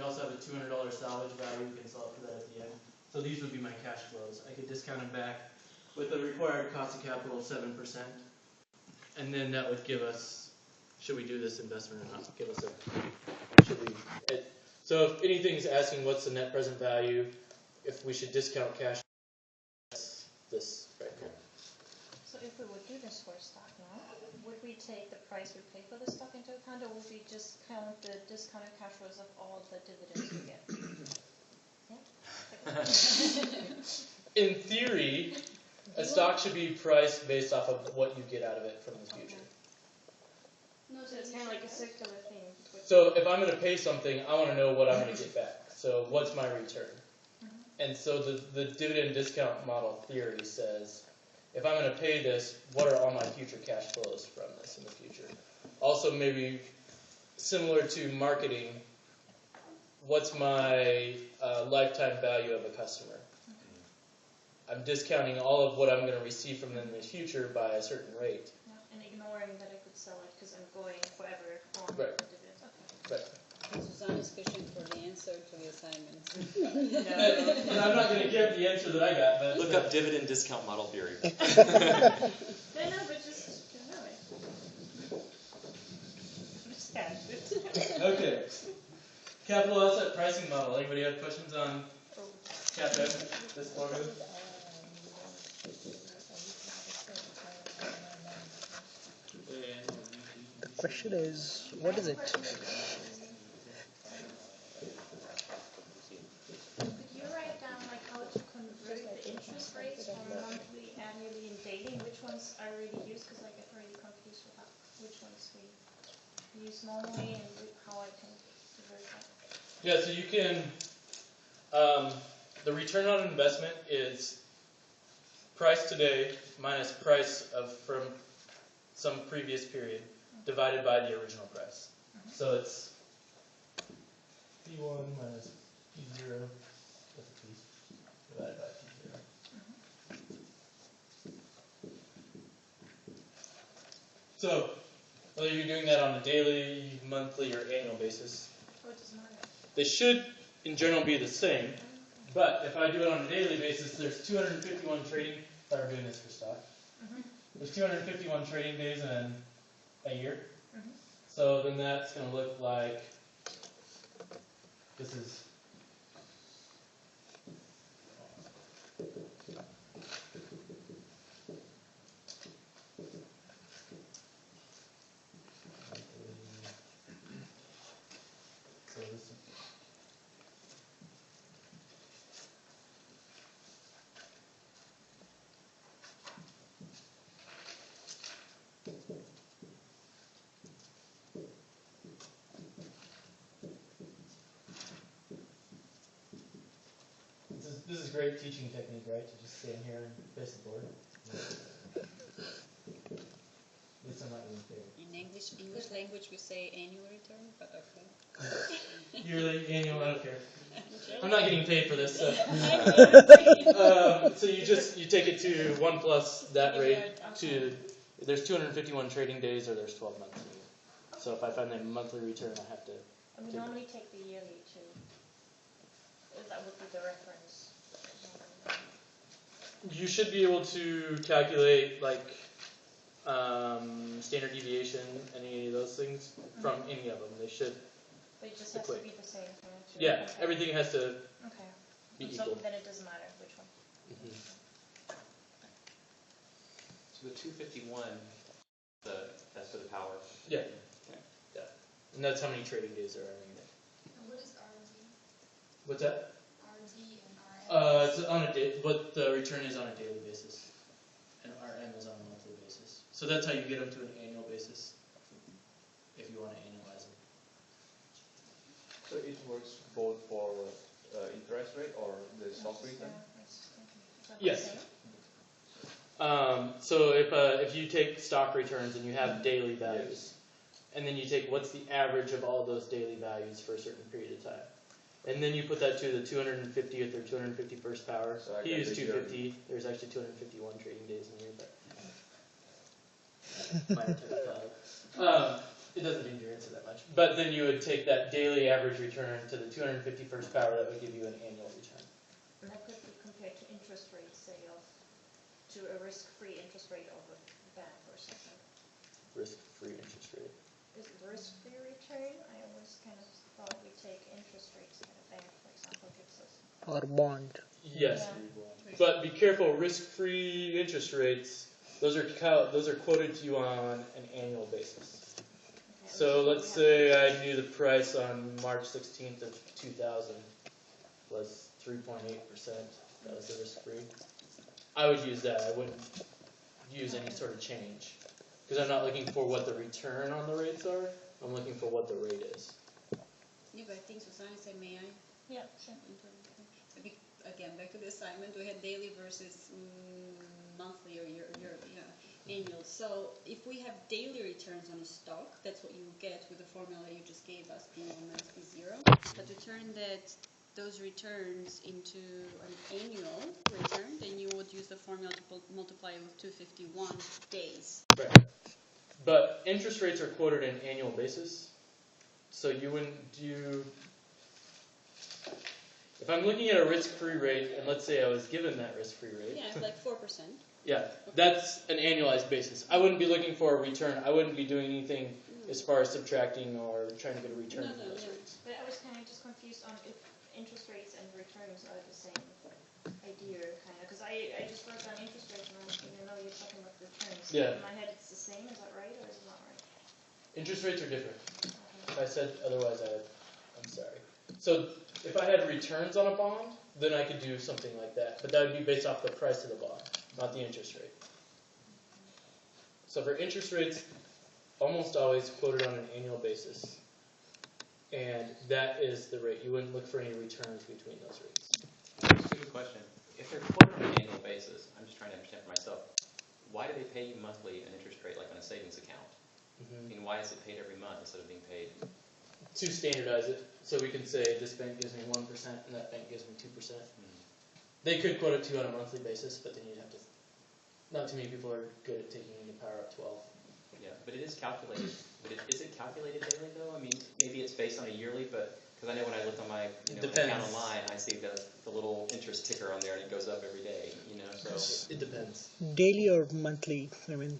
also have a $200 salvage value. We can sell it for that at the end. So these would be my cash flows. I could discount them back with a required cost of capital of 7%. And then that would give us, should we do this investment or not? Give us a, should we, so if anything's asking what's the net present value, if we should discount cash, this right here. So if we would do this for stock now, would we take the price we pay for the stock into account, or would we just count the discounted cash flows of all the dividends we get? Yeah? In theory, a stock should be priced based off of what you get out of it from the future. No, so it's kind of like a circular thing. So if I'm going to pay something, I want to know what I'm going to get back. So what's my return? And so the dividend discount model theory says, if I'm going to pay this, what are all my future cash flows from this in the future? Also, maybe similar to marketing, what's my lifetime value of a customer? I'm discounting all of what I'm going to receive from them in the future by a certain rate. Yeah, and ignoring that I could sell it because I'm going forever on Right. the dividends. Okay. Right. Susanna's fishing for the answer to the assignment. And I'm not going to give the answer that I got, but Look up dividend discount model theory. No, but just know it. Understand it. okay. Capital asset pricing model. Anybody have questions on CapM, this formula? The question is, what is it? Could you write down like how to convert the interest rates from monthly, annually, and daily, and which ones I really use? Because I get really confused with which ones we use normally and how I can convert that. Yeah, so you can, the return on investment is price today minus price from some previous period divided by the original price. So it's P1 minus P0 divided by P0. So whether you're doing that on a daily, monthly, or annual basis, Oh, it doesn't matter. they should in general be the same. But if I do it on a daily basis, there's 251 trading, if I were doing this for stock, there's 251 trading days in a year. So then that's going to look like, this is, so this is, this is great teaching technique, right? To just stand here and face the board. At least I'm not getting paid. In English language we say annual return, but okay. Yearly, annual, I don't care. I'm not getting paid for this, so. So you take it to 1 plus that rate to, there's 251 trading days or there's 12 months. So if I find the monthly return, I have to. And we normally take the yearly too. That would be the reference. You should be able to calculate like standard deviation, any of those things from any of them. They should. But it just has to be the same thing too. Yeah, Okay. everything has to Okay. be So equal. then it doesn't matter which one. So the 251, that's for the power. Yeah. Yeah. And that's how many trading days there are in a year. And what is RD? What's that? RD and RM? It's on a day, what the return is on a daily basis, and RM is on a monthly basis. So that's how you get them to an annual basis, if you want to annualize them. So it works both for interest rate or the stock return? Yes. So if you take stock returns and you have daily values, and then you take what's the average of all those daily values for a certain period of time, and then you put that to the 250th or 251st power. So I He get used the 250. There's actually 251 trading days in a year, but minor technicality. It doesn't need your answer that much. But then you would take that daily average return to the 251st power, that would give you an annual return. And that could be compared to interest rates, say, to a risk-free interest rate of a bank or something. Risk-free interest rate. Is it risk-free return? I always kind of thought we take interest rates that a bank, for example, gives us. Or bond. Yes, Yeah. but be careful. Risk-free interest rates; those are quoted to you on an annual basis. Okay, So which let's we have- say I knew the price on March 16th of 2000 was 3.8%. That was the risk-free. I would use that. I wouldn't use any sort of change because I'm not looking for what the return on the rates are. I'm looking for what the rate is. Yeah, but I think Susanne said, may I? Yeah, sure. Again, back to the assignment, we had daily versus monthly or annual. So if we have daily returns on a stock, that's what you get with the formula you just gave us, P1 minus P0. But to turn those returns into an annual return, then you would use the formula to multiply it with 251 days. Right. But interest rates are quoted on an annual basis, so you wouldn't do. If I'm looking at a risk-free rate, and let's say I was given that risk-free rate. Yeah, it's like 4%. Yeah, that's an annualized basis. I wouldn't be looking for a return. I wouldn't be doing anything as far as subtracting or trying to get a return from those rates. But I was kind of just confused on if interest rates and returns are the same idea, kind of, because I just wrote down interest rates and I was thinking, no, you're talking about returns. Yeah. In my head, it's the same. Is that right, or is it not right? Interest rates are different. Okay. If I said otherwise, I'm sorry. So if I had returns on a bond, then I could do something like that. But that would be based off the price of the bond, not the interest rate. So for interest rates, almost always quoted on an annual basis. And that is the rate. You wouldn't look for any returns between those rates. Stupid question. If they're quoted on an annual basis, I'm just trying to understand for myself, why do they pay you monthly an interest rate like on a savings account? I mean, why is it paid every month instead of being paid? To standardize it, so we can say this bank gives me 1% and that bank gives me 2%. They could quote it to you on a monthly basis, but then you'd have to. Not too many people are good at taking any power up 12. Yeah, but it is calculated. But is it calculated daily though? I mean, maybe it's based on a yearly, but because I know when I look on my account online, I see the little interest ticker on there and it goes up every day. So It depends. Daily or monthly? I mean,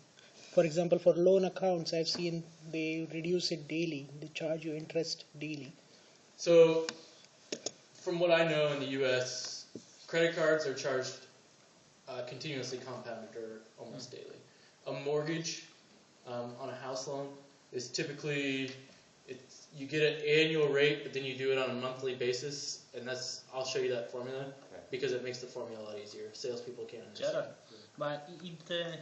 for example, for loan accounts, I've seen they reduce it daily. They charge you interest daily. So, from what I know in the U.S., credit cards are charged continuously compounded or almost daily. A mortgage on a house loan is typically you get an annual rate, but then you do it on a monthly basis, and I'll show you that formula because it makes the formula a lot easier. Salespeople can't understand. Gerard, but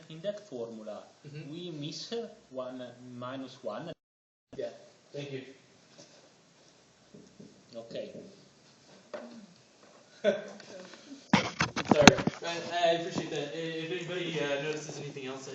in that formula, we miss 1 minus 1. Yeah, thank you. Okay. Sorry, I appreciate that. If anybody notices anything else,